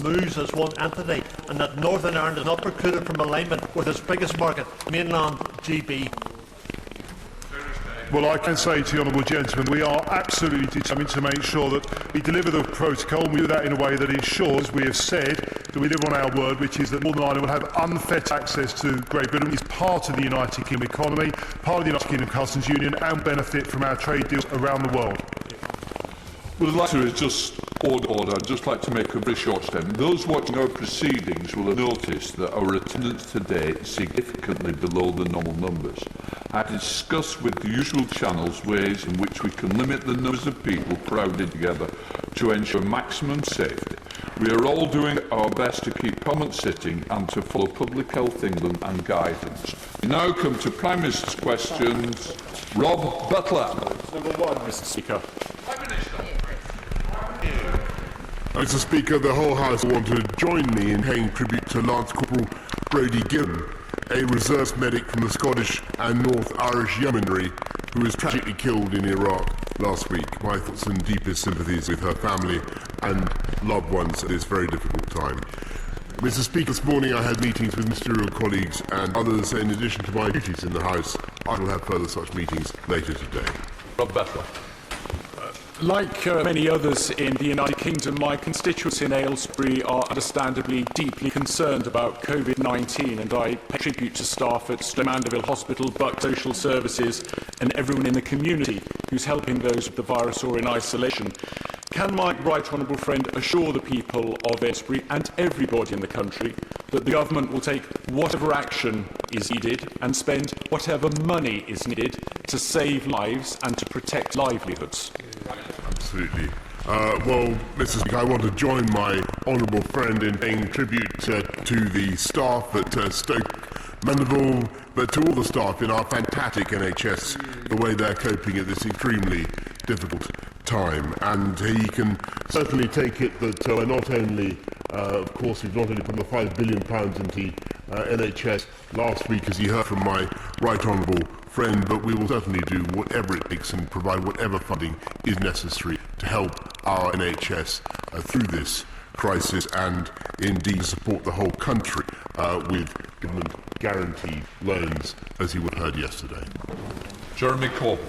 moves as one entity, and that Northern Ireland is not precluded from alignment with its biggest market, mainland GB. Well, I can say to the honourable gentleman, we are absolutely determined to make sure that we deliver the protocol, and we do that in a way that ensures, we have said, that we live on our word, which is that Northern Ireland will have unfettered access to Great Britain, is part of the United Kingdom economy, part of the United Kingdom Customs Union, and benefit from our trade deals around the world. Well, I'd like to just order. I'd just like to make a very short statement. Those watching our proceedings will have noticed that our attendance today is significantly below the normal numbers. I discussed with the usual channels ways in which we can limit the numbers of people crowded together to ensure maximum safety. We are all doing our best to keep Parliament sitting and to follow Public Health England and guidance. We now come to Prime Minister's questions. Rob Butler. Number one, Mr. Speaker. Prime Minister. Mr. Speaker, the whole House want to join me in paying tribute to Lance Corporal Brodie Gillen, a reserve medic from the Scottish and North Irish Yeomanry who was tragically killed in Iraq last week. My thoughts and deepest sympathies with her family and loved ones at this very difficult time. Mr. Speaker, this morning I had meetings with ministerial colleagues and others in addition to my duties in the House. I will have further such meetings later today. Rob Butler. Like many others in the United Kingdom, my constituents in Aylesbury are understandably deeply concerned about COVID-19, and I pay tribute to staff at Mandeville Hospital, Buck Social Services and everyone in the community who's helping those with the virus or in isolation. Can my right honourable friend assure the people of Aylesbury and everybody in the country that the government will take whatever action is needed and spend whatever money is needed to save lives and to protect livelihoods? Absolutely. Well, Mr. Speaker, I want to join my honourable friend in paying tribute to the staff at Stoke Mandeville, but to all the staff in our fantastic NHS, the way they're coping at this extremely difficult time. And he can certainly take it that we're not only, of course, we've not only put the £5 billion into NHS last week, as you heard from my right honourable friend, but we will certainly do whatever it takes and provide whatever funding is necessary to help our NHS through this crisis and indeed support the whole country with government guaranteed loans, as you heard yesterday. Jeremy Corbyn.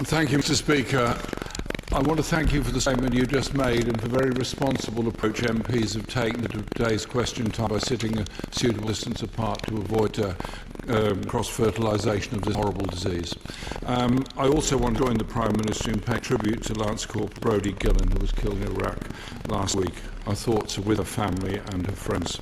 Thank you, Mr. Speaker. I want to thank you for the statement you just made and for the very responsible approach MPs have taken to today's question time by sitting a suitable distance apart to avoid cross-fertilisation of this horrible disease. I also want to join the Prime Minister in paying tribute to Lance Corporal Brodie Gillen, who was killed in Iraq last week. Our thoughts are with her family and her friends.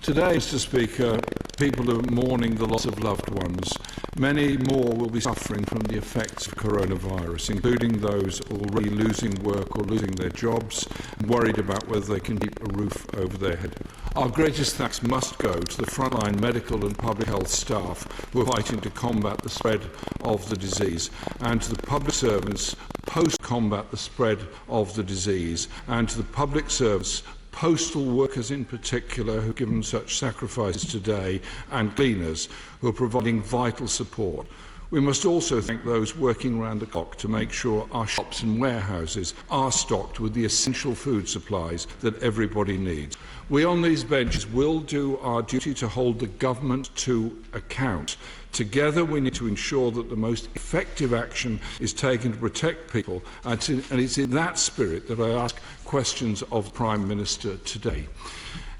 Today, Mr. Speaker, people are mourning the loss of loved ones. Many more will be suffering from the effects of coronavirus, including those already losing work or losing their jobs and worried about whether they can keep a roof over their head. Our greatest thanks must go to the frontline medical and public health staff who are fighting to combat the spread of the disease, and to the public servants post-combat the spread of the disease, and to the public service, postal workers in particular, who have given such sacrifices today, and cleaners who are providing vital support. We must also thank those working round the clock to make sure our shops and warehouses are stocked with the essential food supplies that everybody needs. We on these benches will do our duty to hold the government to account. Together we need to ensure that the most effective action is taken to protect people, and it's in that spirit that I ask questions of the Prime Minister today.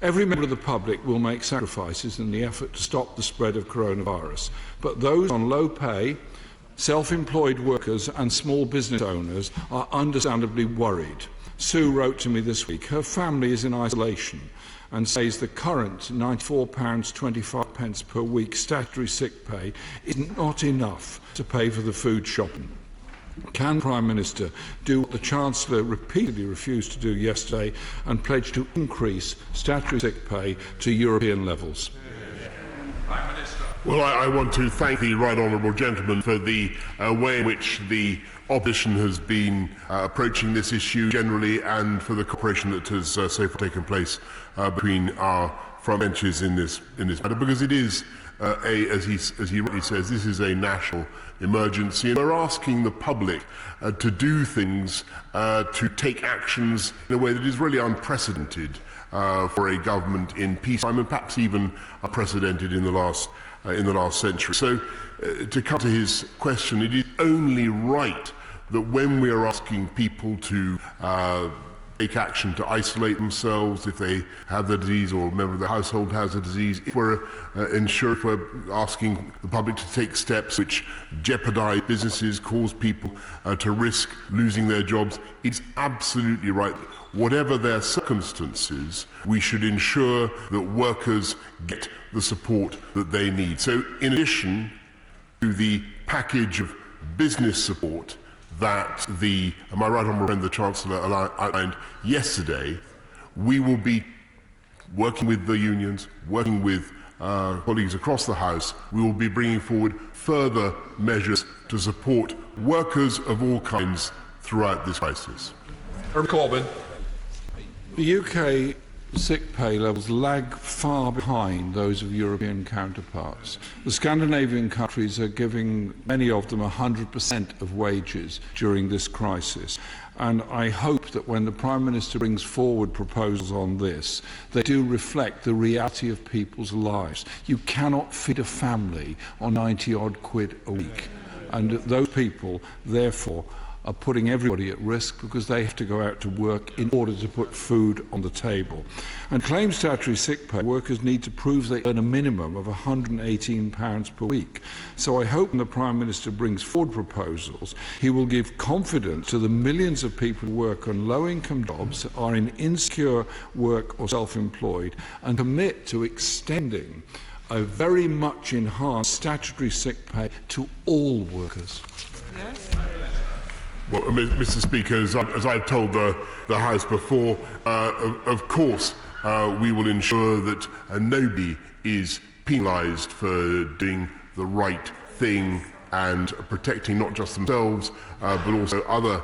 Every member of the public will make sacrifices in the effort to stop the spread of coronavirus, but those on low pay, self-employed workers and small business owners are understandably worried. Sue wrote to me this week. Her family is in isolation and says the current £94.25 per week statutory sick pay is not enough to pay for the food shopping. Can the Prime Minister do what the Chancellor repeatedly refused to do yesterday and pledge to increase statutory sick pay to European levels? Prime Minister. Well, I want to thank the right honourable gentleman for the way in which the opposition has been approaching this issue generally, and for the cooperation that has so far taken place between our front benches in this matter, because it is as he rightly says, this is a national emergency, and we're asking the public to do things, to take actions in a way that is really unprecedented for a government in peacetime, and perhaps even unprecedented in the last century. So, to come to his question, it is only right that when we are asking people to take action to isolate themselves if they have the disease or a member of the household has the disease, if we're asking the public to take steps which jeopardize businesses, cause people to risk losing their jobs, it's absolutely right. Whatever their circumstances, we should ensure that workers get the support that they need. So in addition to the package of business support that my right honourable friend, the Chancellor, outlined yesterday, we will be working with the unions, working with colleagues across the House. We will be bringing forward further measures to support workers of all kinds throughout this crisis. Corbyn. The UK sick pay levels lag far behind those of European counterparts. The Scandinavian countries are giving many of them 100% of wages during this crisis. And I hope that when the Prime Minister brings forward proposals on this, they do reflect the reality of people's lives. You cannot feed a family on 90-odd quid a week. And those people, therefore, are putting everybody at risk because they have to go out to work in order to put food on the table. And claim statutory sick pay, workers need to prove they earn a minimum of £118 per week. So I hope when the Prime Minister brings forward proposals, he will give confidence to the millions of people who work on low-income jobs, are in insecure work or self-employed, and commit to extending a very much enhanced statutory sick pay to all workers. Yes. Well, Mr. Speaker, as I've told the House before, of course we will ensure that nobody is penalised for doing the right thing and protecting not just themselves but also other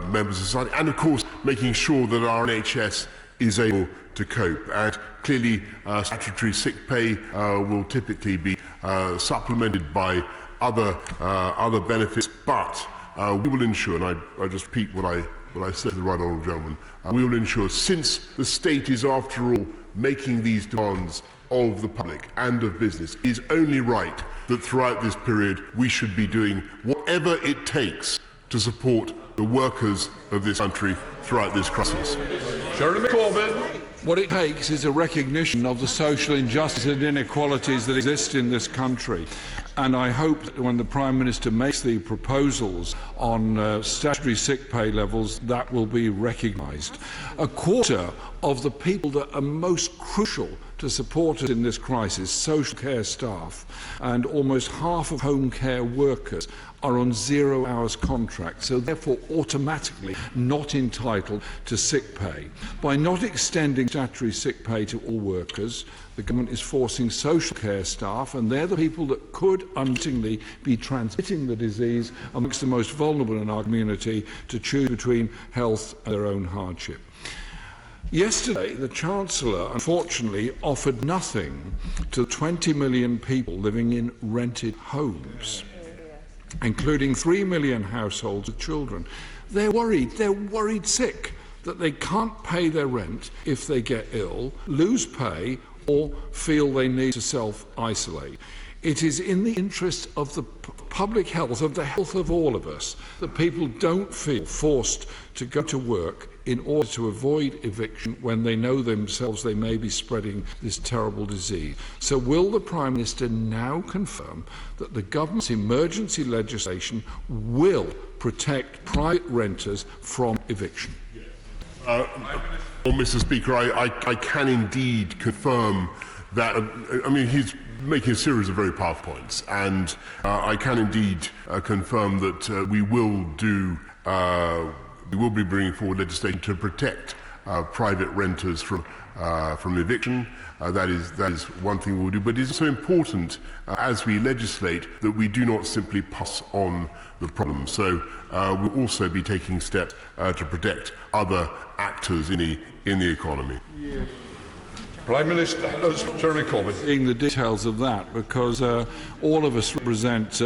members of society, and of course making sure that our NHS is able to cope. And clearly statutory sick pay will typically be supplemented by other benefits, but we will ensure, and I just repeat what I said to the right honourable gentleman, we will ensure, since the state is after all making these demands of the public and of business, it is only right that throughout this period we should be doing whatever it takes to support the workers of this country throughout this crisis. Jeremy Corbyn. What it takes is a recognition of the social injustice and inequalities that exist in this country. And I hope that when the Prime Minister makes the proposals on statutory sick pay levels, that will be recognised. A quarter of the people that are most crucial to support us in this crisis, social care staff, and almost half of home care workers, are on 0 hours contracts, so therefore automatically not entitled to sick pay. By not extending statutory sick pay to all workers, the government is forcing social care staff, and they're the people that could unwittingly be transmitting the disease amongst the most vulnerable in our community, to choose between health and their own hardship. Yesterday, the Chancellor, unfortunately, offered nothing to 20 million people living in rented homes, including 3 million households with children. They're worried sick that they can't pay their rent if they get ill, lose pay, or feel they need to self-isolate. It is in the interest of the public health, of the health of all of us, that people don't feel forced to go to work in order to avoid eviction when they know themselves they may be spreading this terrible disease. So will the Prime Minister now confirm that the government's emergency legislation will protect private renters from eviction? Well, Mr. Speaker, I can indeed confirm that. I mean, he's making a series of very powerful points, and I can indeed confirm that we will be bringing forward legislation to protect private renters from eviction. That is one thing we'll do. But it's also important, as we legislate, that we do not simply pass on the problem. So we'll also be taking steps to protect other actors in the economy. Prime Minister, Jeremy Corbyn. Seeing the details of that, because all of us represent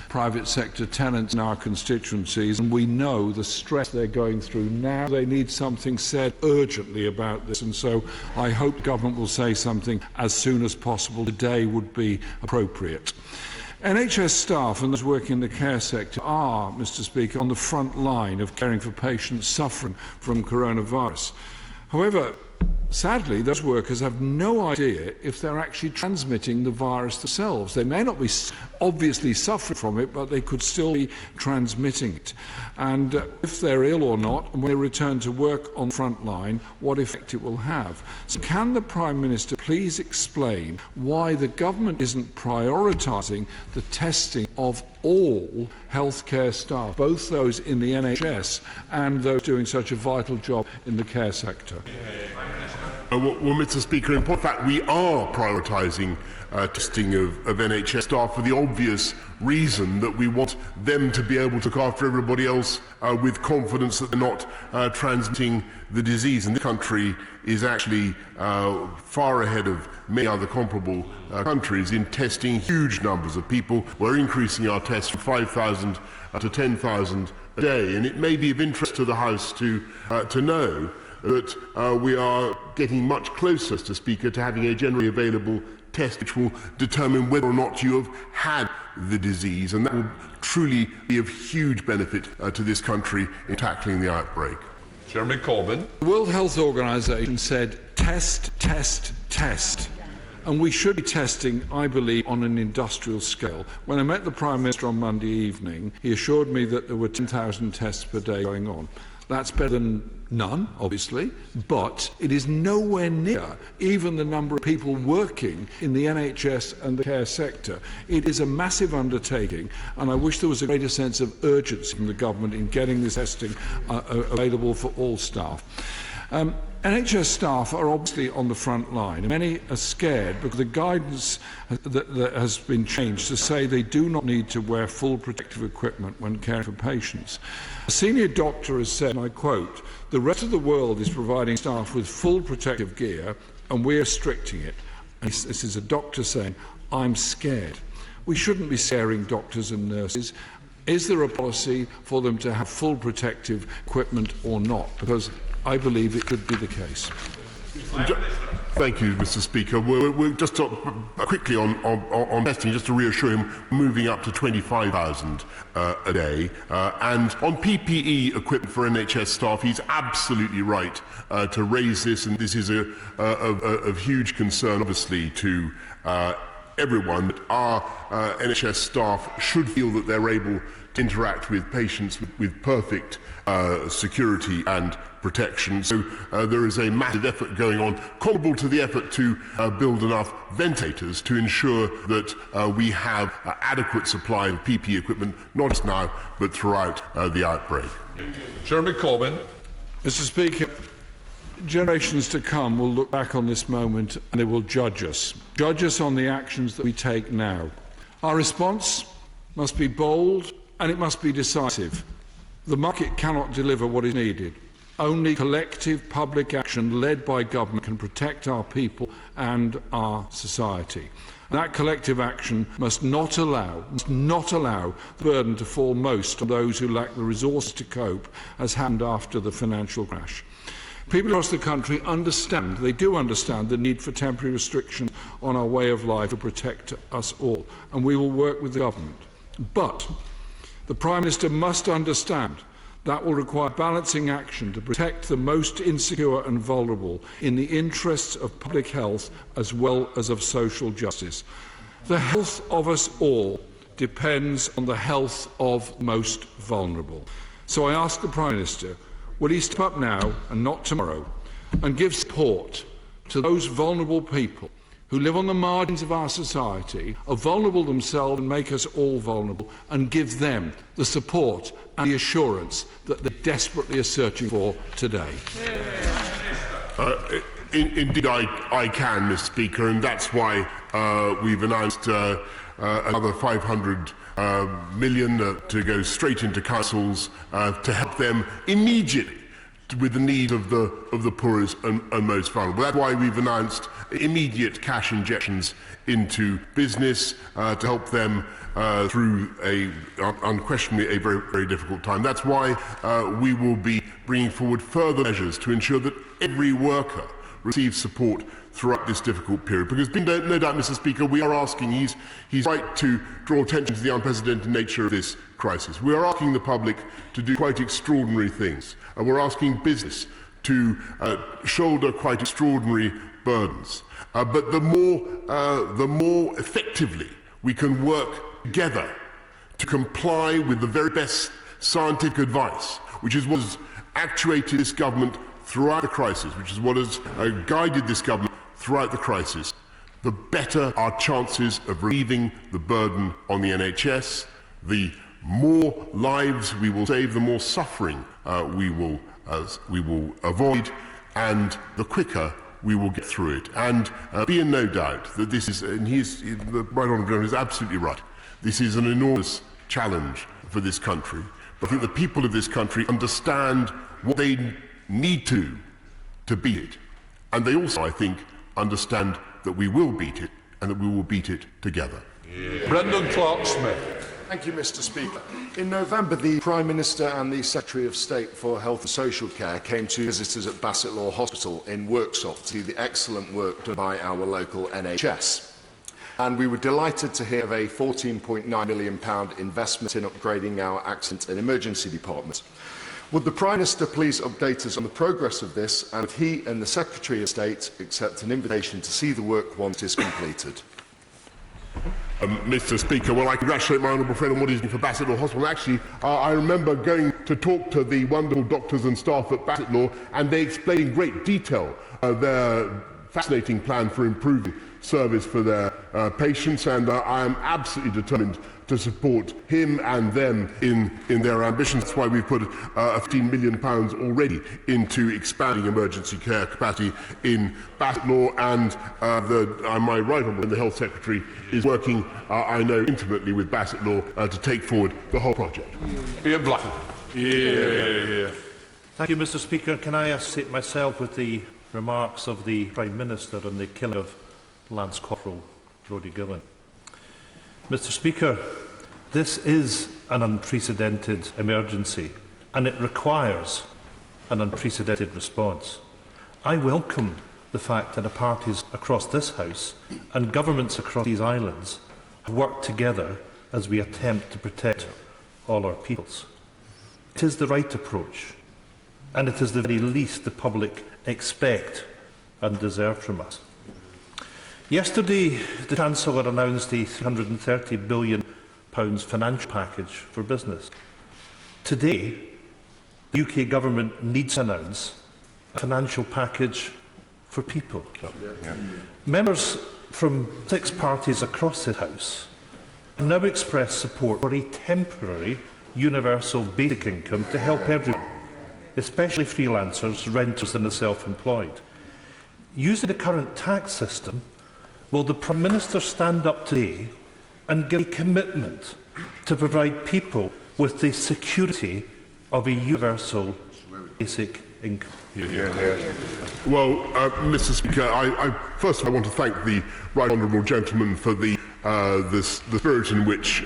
private sector tenants in our constituencies, and we know the stress they're going through now. They need something said urgently about this, and so I hope government will say something as soon as possible. Today would be appropriate. NHS staff and those working in the care sector are, Mr. Speaker, on the front line of caring for patients suffering from coronavirus. However, sadly, those workers have no idea if they're actually transmitting the virus themselves. They may not be obviously suffering from it, but they could still be transmitting it. And if they're ill or not, and when they return to work on the front line, what effect it will have. So can the Prime Minister please explain why the government isn't prioritising the testing of all healthcare staff, both those in the NHS and those doing such a vital job in the care sector? Well, Mr. Speaker, in fact, we are prioritising testing of NHS staff for the obvious reason that we want them to be able to look after everybody else with confidence that they're not transmitting the disease. And this country is actually far ahead of many other comparable countries in testing huge numbers of people. We're increasing our tests from 5,000 to 10,000 a day, and it may be of interest to the House to know that we are getting much closer, Mr. Speaker, to having a generally available test which will determine whether or not you have had the disease, and that will truly be of huge benefit to this country in tackling the outbreak. Jeremy Corbyn. The World Health Organization said test, test, test. And we should be testing, I believe, on an industrial scale. When I met the Prime Minister on Monday evening, he assured me that there were 10,000 tests per day going on. That's better than none, obviously, but it is nowhere near even the number of people working in the NHS and the care sector. It is a massive undertaking, and I wish there was a greater sense of urgency from the government in getting this testing available for all staff. NHS staff are obviously on the front line, and many are scared because the guidance that has been changed to say they do not need to wear full protective equipment when caring for patients. A senior doctor has said, and I quote, "The rest of the world is providing staff with full protective gear and we're restricting it." And this is a doctor saying, "I'm scared." We shouldn't be scaring doctors and nurses. Is there a policy for them to have full protective equipment or not? Because I believe it could be the case. Thank you, Mr. Speaker. We'll just talk quickly on testing, just to reassure him, moving up to 25,000 a day. And on PPE equipment for NHS staff, he's absolutely right to raise this, and this is of huge concern, obviously, to everyone, that our NHS staff should feel that they're able to interact with patients with perfect security and protection. So there is a massive effort going on, comparable to the effort to build enough ventilators to ensure that we have adequate supply of PPE equipment, not just now, but throughout the outbreak. Jeremy Corbyn. Mr. Speaker, generations to come will look back on this moment and they will judge us on the actions that we take now. Our response must be bold and it must be decisive. The market cannot deliver what is needed. Only collective public action led by government can protect our people and our society. That collective action must not allow the burden to fall most on those who lack the resources to cope, as happened after the financial crash. People across the country understand the need for temporary restrictions on our way of life to protect us all, and we will work with the government. But the Prime Minister must understand that will require balancing action to protect the most insecure and vulnerable in the interests of public health as well as of social justice. The health of us all depends on the health of the most vulnerable. So I ask the Prime Minister, will he step up now and not tomorrow and give support to those vulnerable people who live on the margins of our society, are vulnerable themselves and make us all vulnerable, and give them the support and the assurance that they desperately are searching for today? Indeed, I can, Mr. Speaker, and that's why we've announced another 500 million to go straight into councils to help them immediately with the need of the poorest and most vulnerable. That's why we've announced immediate cash injections into business to help them through unquestionably a very, very difficult time. That's why we will be bringing forward further measures to ensure that every worker receives support throughout this difficult period. Because no doubt, Mr. Speaker, we are asking, he's right to draw attention to the unprecedented nature of this crisis. We are asking the public to do quite extraordinary things. And we're asking business to shoulder quite extraordinary burdens. But the more effectively we can work together to comply with the very best scientific advice, which is what has actuated this government throughout the crisis, which is what has guided this government throughout the crisis, the better our chances of relieving the burden on the NHS, the more lives we will save, the more suffering we will avoid, and the quicker we will get through it. And be in no doubt that this is, and the Right Honourable Gentleman is absolutely right, this is an enormous challenge for this country. But I think the people of this country understand what they need to beat it. And they also, I think, understand that we will beat it and that we will beat it together. Yeah. Brendan Clark-Smith. Thank you, Mr. Speaker. In November, the Prime Minister and the Secretary of State for Health and Social Care came to visit us at Bassett Law Hospital in Worksop to see the excellent work done by our local NHS. And we were delighted to hear of a £14.9 million investment in upgrading our accident and emergency department. Would the Prime Minister please update us on the progress of this, and would he and the Secretary of State accept an invitation to see the work once it is completed? Mr. Speaker, well, I congratulate my honourable friend on what he's doing for Bassett Law Hospital. Actually, I remember going to talk to the wonderful doctors and staff at Bassett Law, and they explained in great detail their fascinating plan for improving service for their patients, and I am absolutely determined to support him and them in their ambitions. That's why we've put £15 million already into expanding emergency care capacity in Bassett Law, and my right honourable, the Health Secretary, is working, I know, intimately with Bassett Law to take forward the whole project. Ian Black. Yeah. Thank you, Mr. Speaker. Can I associate myself with the remarks of the Prime Minister on the killing of Lance Corporal Brodie Gillen? Mr. Speaker, this is an unprecedented emergency, and it requires an unprecedented response. I welcome the fact that parties across this House and governments across these islands have worked together as we attempt to protect all our peoples. It is the right approach, and it is the very least the public expect and deserve from us. Yesterday, the Chancellor announced a £330 billion financial package for business. Today, the UK Government needs to announce a financial package for people. Members from 6 parties across this House have now expressed support for a temporary universal basic income to help everyone, especially freelancers, renters and the self-employed. Using the current tax system, will the Prime Minister stand up today and give a commitment to provide people with the security of a universal basic income? Well, Mr. Speaker, first I want to thank the Right Honourable Gentleman for the spirit in which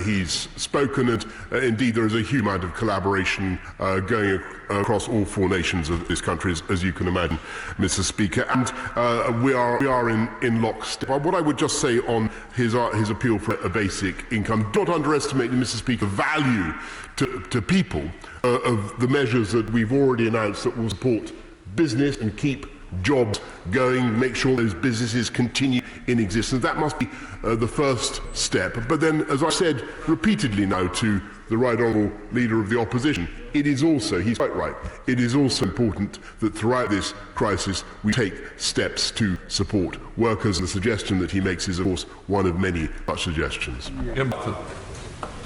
he's spoken, and indeed there is a huge amount of collaboration going across all 4 nations of this country, as you can imagine, Mr. Speaker, and we are in lockstep. What I would just say on his appeal for a basic income, do not underestimate, Mr. Speaker, value to people of the measures that we've already announced that will support business and keep jobs going, make sure those businesses continue in existence. That must be the first step. But then, as I said repeatedly now to the Right Honourable Leader of the Opposition, it is also, he's quite right, it is also important that throughout this crisis we take steps to support workers. The suggestion that he makes is, of course, one of many such suggestions.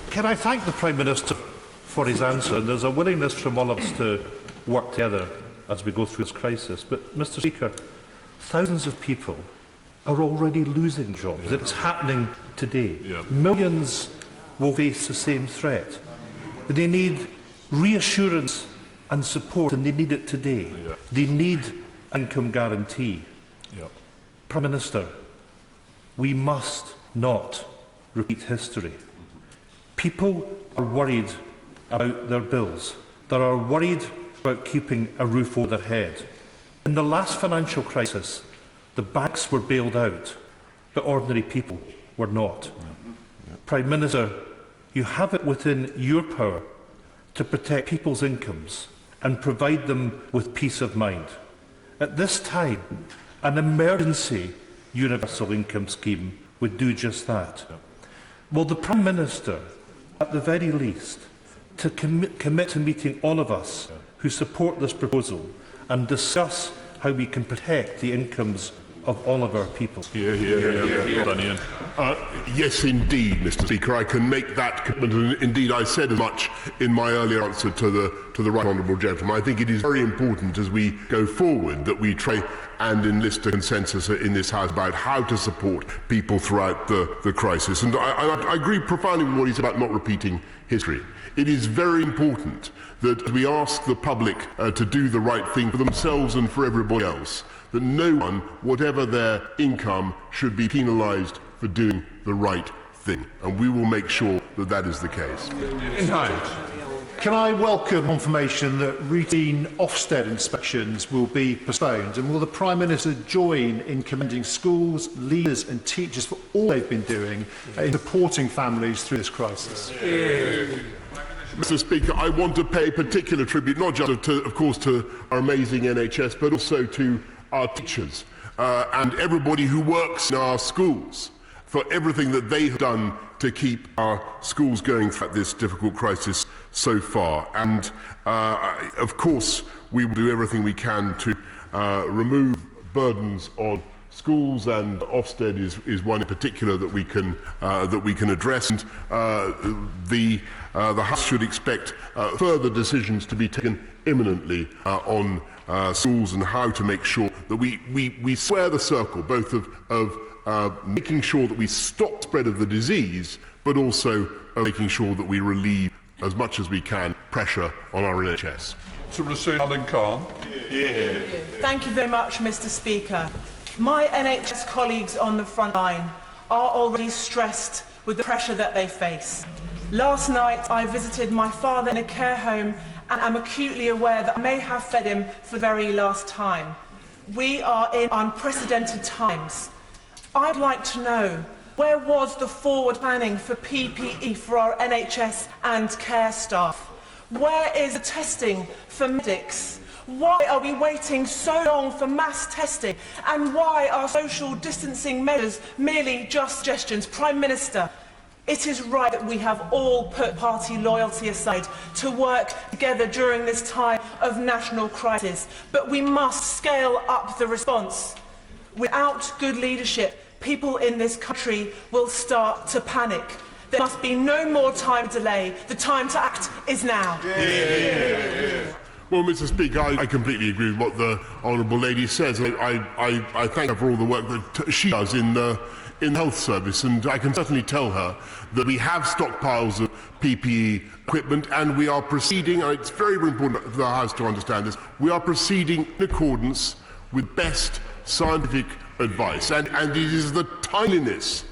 Can I thank the Prime Minister for his answer? There's a willingness from all of us to work together as we go through this crisis. But, Mr. Speaker, thousands of people are already losing jobs. It's happening today. Millions will face the same threat. They need reassurance and support, and they need it today. They need income guarantee. Prime Minister, we must not repeat history. People are worried about their bills. They are worried about keeping a roof over their head. In the last financial crisis, the banks were bailed out, but ordinary people were not. Prime Minister, you have it within your power to protect people's incomes and provide them with peace of mind. At this time, an emergency universal income scheme would do just that. Will the Prime Minister, at the very least, to commit to meeting all of us who support this proposal and discuss how we can protect the incomes of all of our people? Yes, indeed, Mr. Speaker. I can make that commitment, and indeed I said as much in my earlier answer to the right honourable gentleman. I think it is very important as we go forward that we try and enlist a consensus in this House about how to support people throughout the crisis. And I agree profoundly with what he said about not repeating history. It is very important that we ask the public to do the right thing for themselves and for everybody else, that no one, whatever their income, should be penalised for doing the right thing. And we will make sure that that is the case. Can I welcome confirmation that routine Ofsted inspections will be postponed? And will the Prime Minister join in commending schools, leaders and teachers for all they've been doing in supporting families through this crisis? Mr. Speaker, I want to pay particular tribute, not just, of course, to our amazing NHS, but also to our teachers and everybody who works in our schools for everything that they have done to keep our schools going throughout this difficult crisis so far. And, of course, we will do everything we can to remove burdens on schools, and Ofsted is one in particular that we can address. And the House should expect further decisions to be taken imminently on schools and how to make sure that we square the circle, both of making sure that we stop the spread of the disease, but also making sure that we relieve as much as we can pressure on our NHS. Alan Khan. Thank you very much, Mr. Speaker. My NHS colleagues on the front line are already stressed with the pressure that they face. Last night I visited my father in a care home and am acutely aware that I may have fed him for the very last time. We are in unprecedented times. I'd like to know, where was the forward planning for PPE for our NHS and care staff? Where is the testing for medics? Why are we waiting so long for mass testing? And why are social distancing measures merely just suggestions? Prime Minister, it is right that we have all put party loyalty aside to work together during this time of national crisis, but we must scale up the response. Without good leadership, people in this country will start to panic. There must be no more time to delay. The time to act is now. Well, Mr. Speaker, I completely agree with what the honourable lady says. I thank her for all the work that she does in the health service, and I can certainly tell her that we have stockpiles of PPE equipment, and we are proceeding, and it's very, very important for the House to understand this, we are proceeding in accordance with best scientific advice, and it is the timeliness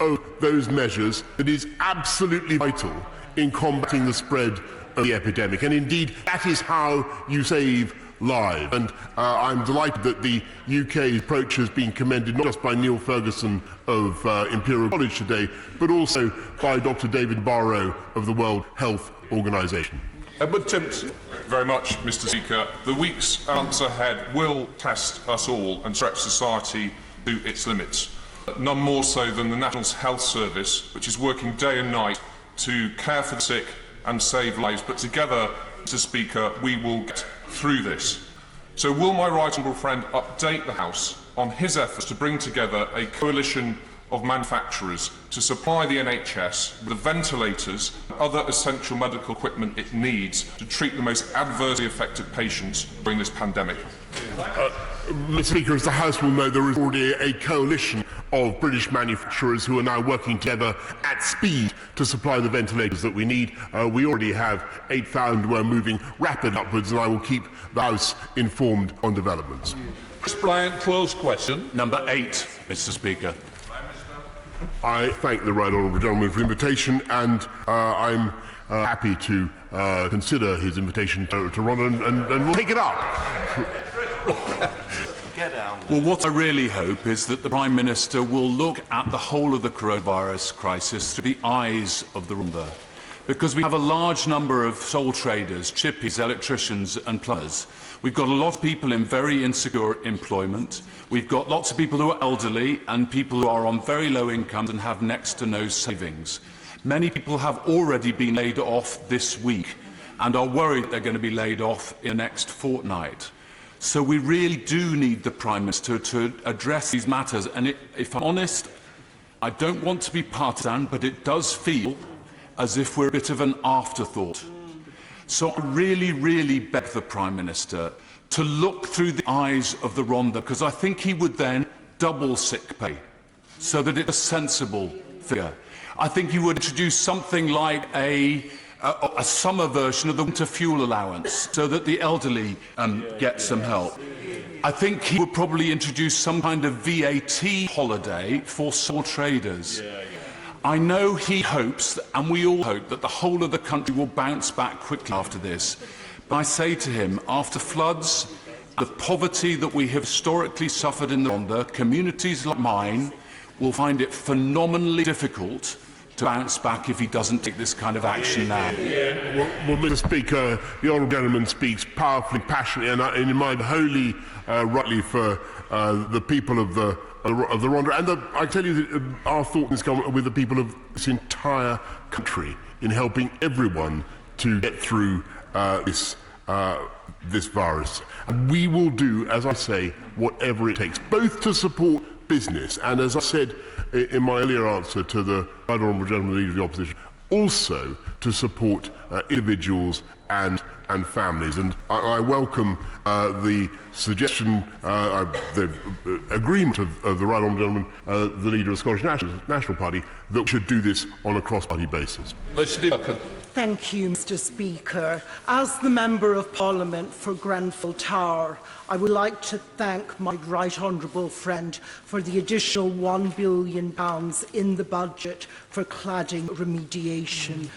of those measures that is absolutely vital in combating the spread of the epidemic. And indeed, that is how you save lives. And I'm delighted that the UK approach has been commended not just by Neil Ferguson of Imperial College today, but also by Dr. David Barrow of the World Health Organization. Edward Timpson. Very much, Mr. Speaker. The weeks and months ahead will test us all and stretch society to its limits. None more so than the National Health Service, which is working day and night to care for the sick and save lives. But together, Mr. Speaker, we will get through this. So will my right honourable friend update the House on his efforts to bring together a coalition of manufacturers to supply the NHS with the ventilators and other essential medical equipment it needs to treat the most adversely affected patients during this pandemic? Mr. Speaker, as the House will know, there is already a coalition of British manufacturers who are now working together at speed to supply the ventilators that we need. We already have 8,000. We're moving rapidly upwards, and I will keep the House informed on developments. Chris Bryant, closed question. Number 8, Mr. Speaker. I thank the right honourable gentleman for the invitation, and I'm happy to consider his invitation to run, and we'll take it up. Well, what I really hope is that the Prime Minister will look at the whole of the coronavirus crisis through the eyes of the Rhondda, because we have a large number of sole traders, chippies, electricians and plumbers. We've got a lot of people in very insecure employment. We've got lots of people who are elderly and people who are on very low incomes and have next to no savings. Many people have already been laid off this week and are worried they're going to be laid off in the next fortnight. So we really do need the Prime Minister to address these matters. And if I'm honest, I don't want to be partisan, but it does feel as if we're a bit of an afterthought. So I really, really beg the Prime Minister to look through the eyes of the Rhondda, because I think he would then double sick pay, so that it's a sensible figure. I think he would introduce something like a summer version of the winter fuel allowance, so that the elderly get some help. I think he would probably introduce some kind of VAT holiday for sole traders. I know he hopes, and we all hope, that the whole of the country will bounce back quickly after this. But I say to him, after floods, the poverty that we have historically suffered in the Rhondda, communities like mine will find it phenomenally difficult to bounce back if he doesn't take this kind of action now. Well, Mr. Speaker, the honourable gentleman speaks powerfully, passionately, and in mind wholly rightly for the people of the Rhondda. And I tell you that our thought is with the people of this entire country in helping everyone to get through this virus. And we will do, as I say, whatever it takes, both to support business and, as I said in my earlier answer to the right honourable gentleman, Leader of the Opposition, also to support individuals and families. And I welcome the suggestion, the agreement of the right honourable gentleman, the Leader of the Scottish National Party, that we should do this on a cross-party basis. Thank you, Mr. Speaker. As the Member of Parliament for Grenfell Tower, I would like to thank my right honourable friend for the additional £1 billion in the budget for cladding remediation.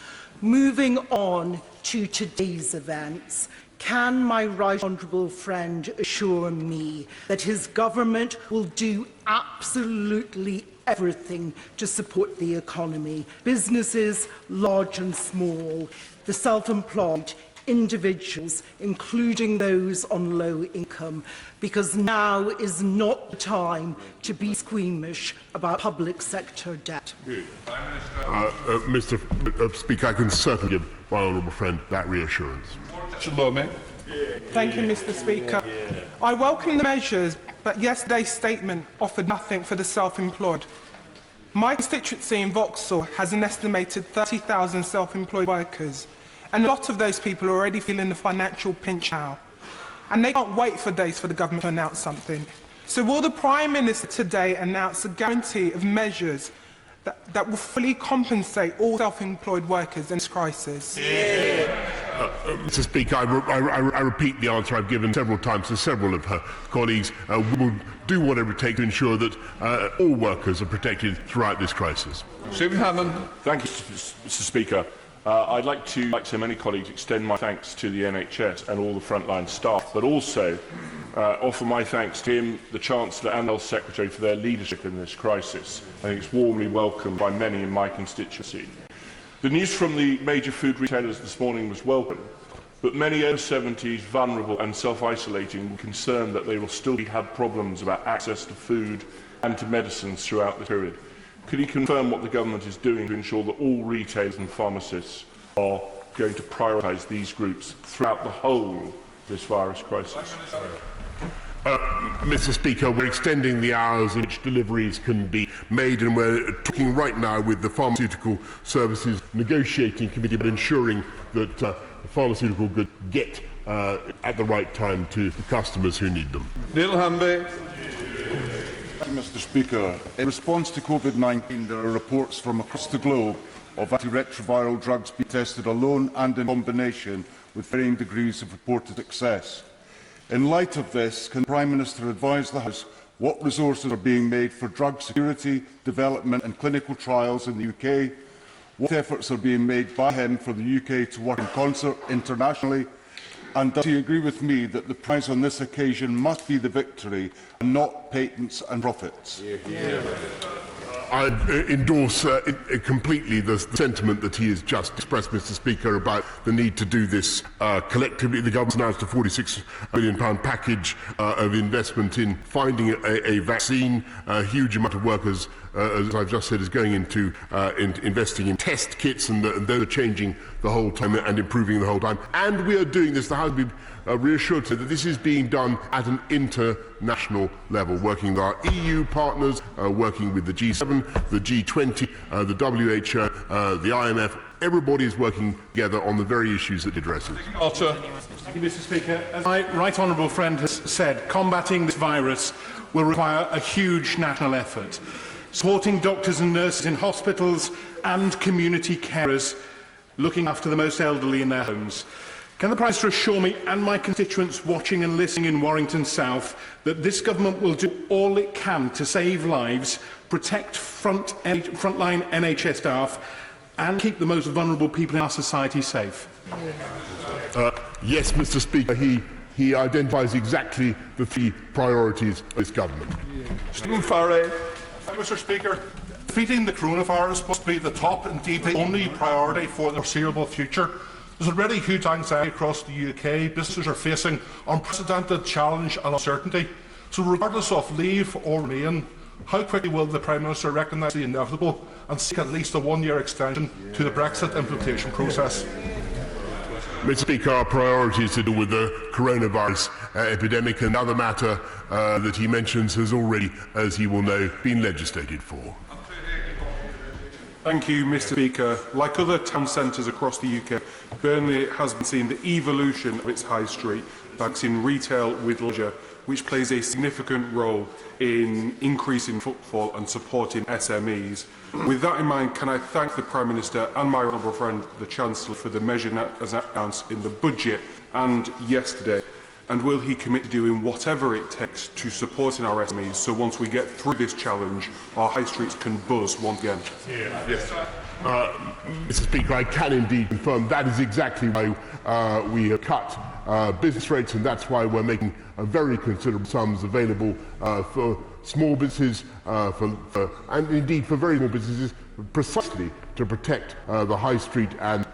Moving on to today's events, can my right honourable friend assure me that his government will do absolutely everything to support the economy, businesses large and small, the self-employed, individuals, including those on low income, because now is not the time to be squeamish about public sector debt? Mr. Speaker, I can certainly give my honourable friend that reassurance. Thank you, Mr. Speaker. I welcome the measures, but yesterday's statement offered nothing for the self-employed. My constituency in Vauxhall has an estimated 30,000 self-employed workers, and a lot of those people are already feeling the financial pinch now. And they can't wait for days for the government to announce something. So will the Prime Minister today announce a guarantee of measures that will fully compensate all self-employed workers in this crisis? Mr. Speaker, I repeat the answer I've given several times to several of her colleagues. We will do whatever it takes to ensure that all workers are protected throughout this crisis. Stephen Hammond. Thank you, Mr. Speaker. I'd like to, like so many colleagues, extend my thanks to the NHS and all the frontline staff, but also offer my thanks to him, the Chancellor and the Health Secretary for their leadership in this crisis. I think it's warmly welcomed by many in my constituency. The news from the major food retailers this morning was welcome, but many over 70s, vulnerable and self-isolating, were concerned that they will still have problems about access to food and to medicines throughout the period. Could he confirm what the government is doing to ensure that all retailers and pharmacists are going to prioritise these groups throughout the whole of this virus crisis? Mr. Speaker, we're extending the hours in which deliveries can be made, and we're talking right now with the Pharmaceutical Services Negotiating Committee about ensuring that pharmaceutical goods get at the right time to the customers who need them. Neil Hanby. Mr. Speaker, in response to COVID-19, there are reports from across the globe of antiretroviral drugs being tested alone and in combination with varying degrees of reported success. In light of this, can the Prime Minister advise the House what resources are being made for drug security, development and clinical trials in the UK? What efforts are being made by him for the UK to work in concert internationally? And does he agree with me that the prize on this occasion must be the victory and not patents and profits? I endorse completely the sentiment that he has just expressed, Mr. Speaker, about the need to do this collectively. The government's announced a £46 billion package of investment in finding a vaccine. A huge amount of work, as I've just said, is going into investing in test kits, and they're changing the whole time and improving the whole time. And we are doing this. The House will be reassured that this is being done at an international level, working with our EU partners, working with the G7, the G20, the WHO, the IMF. Everybody is working together on the very issues that it addresses. Thank you, Mr. Speaker. As my right honourable friend has said, combating this virus will require a huge national effort. Supporting doctors and nurses in hospitals and community carers looking after the most elderly in their homes. Can the Prime Minister assure me and my constituents watching and listening in Warrington South that this government will do all it can to save lives, protect frontline NHS staff and keep the most vulnerable people in our society safe? Yes, Mr. Speaker, he identifies exactly the three priorities of this government. Stephen Farray. Mr. Speaker, defeating the coronavirus must be the top, indeed the only priority for the foreseeable future. There's already huge anxiety across the UK. Businesses are facing unprecedented challenge and uncertainty. So regardless of leave or remain, how quickly will the Prime Minister recognise the inevitable and seek at least a one-year extension to the Brexit implementation process? Mr. Speaker, our priority is to deal with the coronavirus epidemic, and another matter that he mentions has already, as he will know, been legislated for. Thank you, Mr. Speaker. Like other town centres across the UK, Burnley has been seeing the evolution of its high street, balancing retail with leisure, which plays a significant role in increasing footfall and supporting SMEs. With that in mind, can I thank the Prime Minister and my honourable friend, the Chancellor, for the measure as announced in the budget and yesterday? And will he commit to doing whatever it takes to supporting our SMEs so once we get through this challenge, our high streets can buzz once again? Yes. Mr. Speaker, I can indeed confirm that is exactly why we have cut business rates, and that's why we're making very considerable sums available for small businesses and indeed for very small businesses, precisely to protect the high street and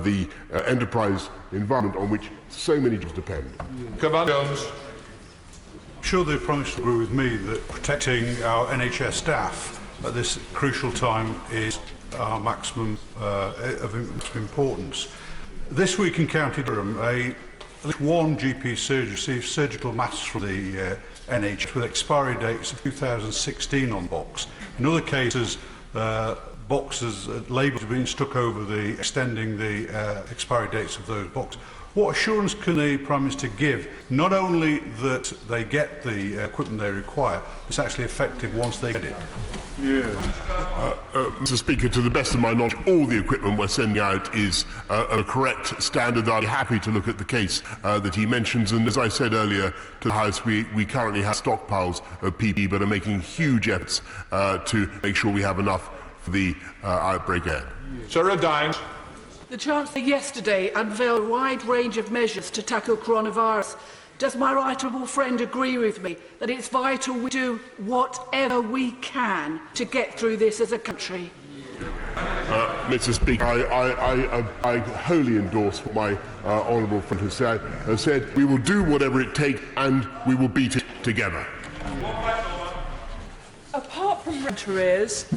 the enterprise environment on which so many jobs depend. Jones. I'm sure the Prime Minister will agree with me that protecting our NHS staff at this crucial time is our maximum of importance. This week in County Durham, at least one GP surgeon received surgical masks from the NHS with expiry dates of 2016 on box. In other cases, boxes, labels have been stuck over the extending the expiry dates of those boxes. What assurance can the Prime Minister give, not only that they get the equipment they require, it's actually effective once they get it? Mr. Speaker, to the best of my knowledge, all the equipment we're sending out is a correct standard. I'm happy to look at the case that he mentions, and as I said earlier to the House, we currently have stockpiles of PPE, but are making huge efforts to make sure we have enough for the outbreak ahead. Sarah Dines. The Chancellor yesterday unveiled a wide range of measures to tackle coronavirus. Does my right honourable friend agree with me that it's vital we do whatever we can to get through this as a country? Mr. Speaker, I wholly endorse what my honourable friend has said. We will do whatever it takes and we will beat it together. Apart from rent arrears,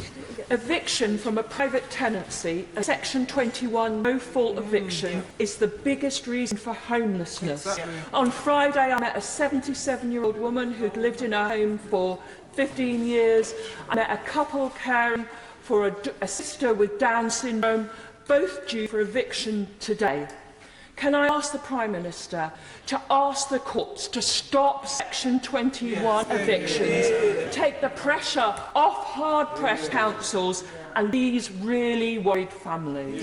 eviction from a private tenancy, a Section 21 no-fault eviction is the biggest reason for homelessness. On Friday, I met a 77-year-old woman who'd lived in her home for 15 years. I met a couple caring for a sister with Down syndrome, both due for eviction today. Can I ask the Prime Minister to ask the courts to stop Section 21 evictions, take the pressure off hard-pressed councils and these really worried families?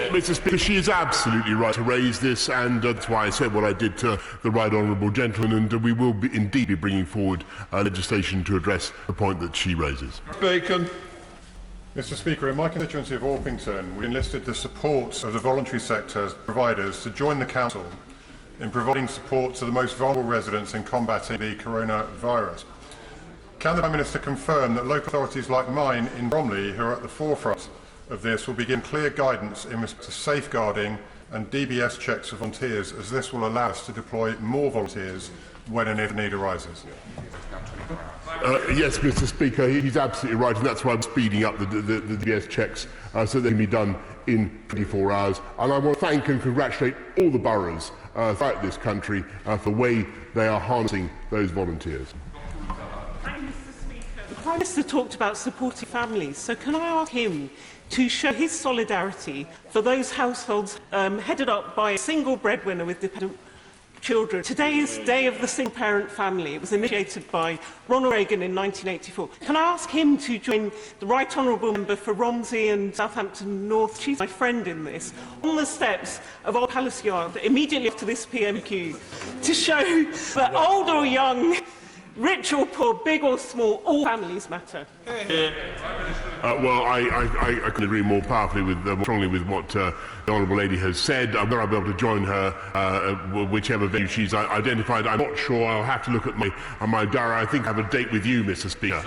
Mr. Speaker, she is absolutely right to raise this, and that's why I said what I did to the right honourable gentleman, and we will indeed be bringing forward legislation to address the point that she raises. Bacon. Mr. Speaker, in my constituency of Orpington, we enlisted the support of the voluntary sector providers to join the Council in providing support to the most vulnerable residents in combating the coronavirus. Can the Prime Minister confirm that local authorities like mine in Bromley, who are at the forefront of this, will begin clear guidance in respect to safeguarding and DBS checks of volunteers, as this will allow us to deploy more volunteers when and if need arises? Yes, Mr. Speaker, he's absolutely right, and that's why I'm speeding up the DBS checks so they can be done in 24 hours. And I want to thank and congratulate all the boroughs throughout this country for the way they are harnessing those volunteers. The Prime Minister talked about supporting families, so can I ask him to show his solidarity for those households headed up by a single breadwinner with dependent children? Today is Day of the Single Parent Family. It was initiated by Ronald Reagan in 1984. Can I ask him to join the Right Honourable Member for Romsey and Southampton North, she's my friend in this, on the steps of Old Palace Yard immediately after this PMQ, to show that old or young, rich or poor, big or small, all families matter? Well, I can agree more powerfully more strongly with what the Honourable Lady has said. I'm going to be able to join her whichever venue she's identified. I'm not sure. I'll have to look at my diary. I think I have a date with you, Mr. Speaker.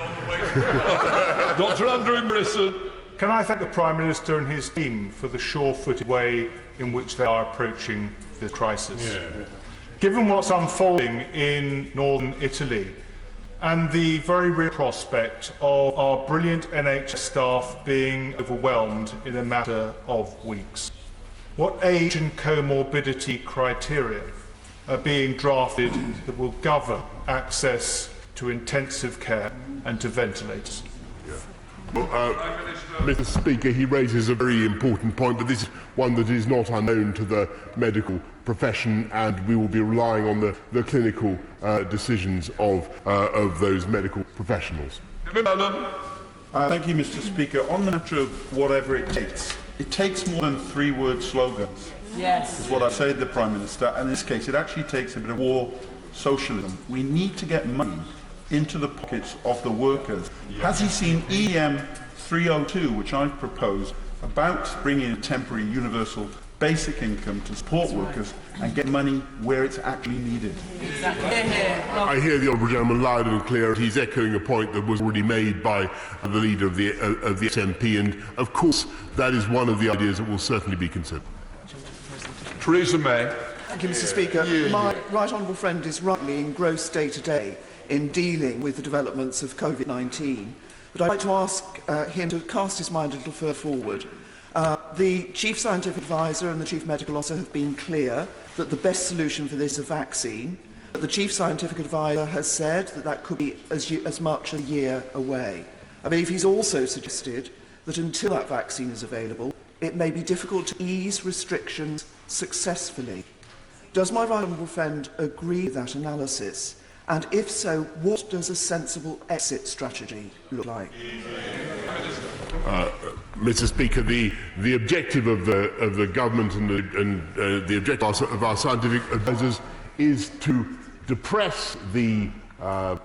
Dr. Andrew Brisson. Can I thank the Prime Minister and his team for the sure-footed way in which they are approaching the crisis? Given what's unfolding in northern Italy and the very real prospect of our brilliant NHS staff being overwhelmed in a matter of weeks, what age and comorbidity criteria are being drafted that will govern access to intensive care and to ventilators? Well, Mr. Speaker, he raises a very important point, but this is one that is not unknown to the medical profession, and we will be relying on the clinical decisions of those medical professionals. Thank you, Mr. Speaker. On the matter of whatever it takes more than three-word slogans. Yes. Is what I say to the Prime Minister. And in this case, it actually takes a bit of war socialism. We need to get money into the pockets of the workers. Has he seen EM 302, which I've proposed, about bringing a temporary universal basic income to support workers and get money where it's actually needed? Exactly. I hear the Honourable Gentleman loud and clear. He's echoing a point that was already made by the leader of the SNP, and of course that is one of the ideas that will certainly be considered. Theresa May. Thank you, Mr. Speaker. My right honourable friend is rightly engrossed day to day in dealing with the developments of COVID-19, but I'd like to ask him to cast his mind a little further forward. The Chief Scientific Advisor and the Chief Medical Officer have been clear that the best solution for this is a vaccine. But the Chief Scientific Advisor has said that that could be as much as a year away. I believe he's also suggested that until that vaccine is available, it may be difficult to ease restrictions successfully. Does my right honourable friend agree with that analysis? And if so, what does a sensible exit strategy look like? Mr. Speaker, the objective of the government and the objective of our scientific advisors is to depress the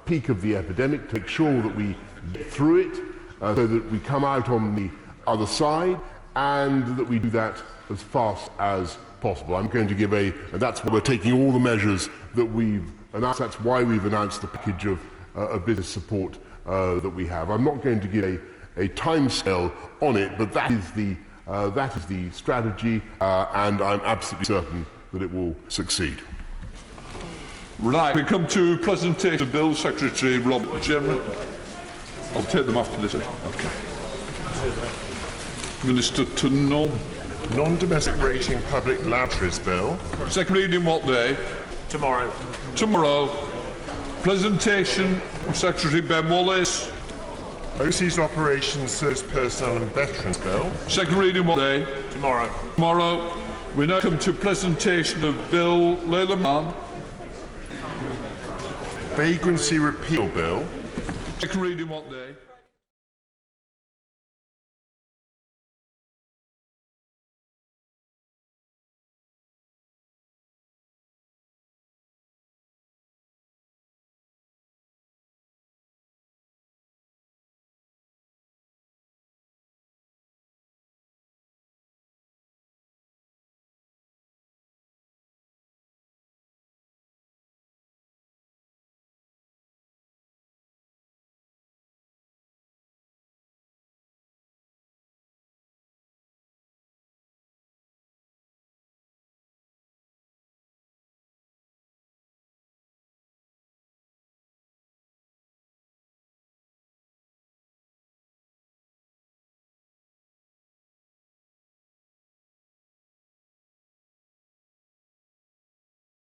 peak of the epidemic, to make sure that we get through it, so that we come out on the other side, and that we do that as fast as possible. I'm going to give and that's why we're taking all the measures that we've announced. That's why we've announced the package of business support that we have. I'm not going to give a timescale on it, but that is the strategy, and I'm absolutely certain that it will succeed. Right, we come to presentation of Bill, Secretary Robert General. I'll take them after this. Okay. Minister Tunnell. Non-domestic rating public laboratories bill. Second reading what day? Tomorrow. Tomorrow. Presentation of Secretary Ben Wallace. Overseas operations service personnel and veterans bill. Second reading what day? Tomorrow. Tomorrow. We now come to presentation of Bill Leyland. Vagrancy Repeal Bill. Second reading what day?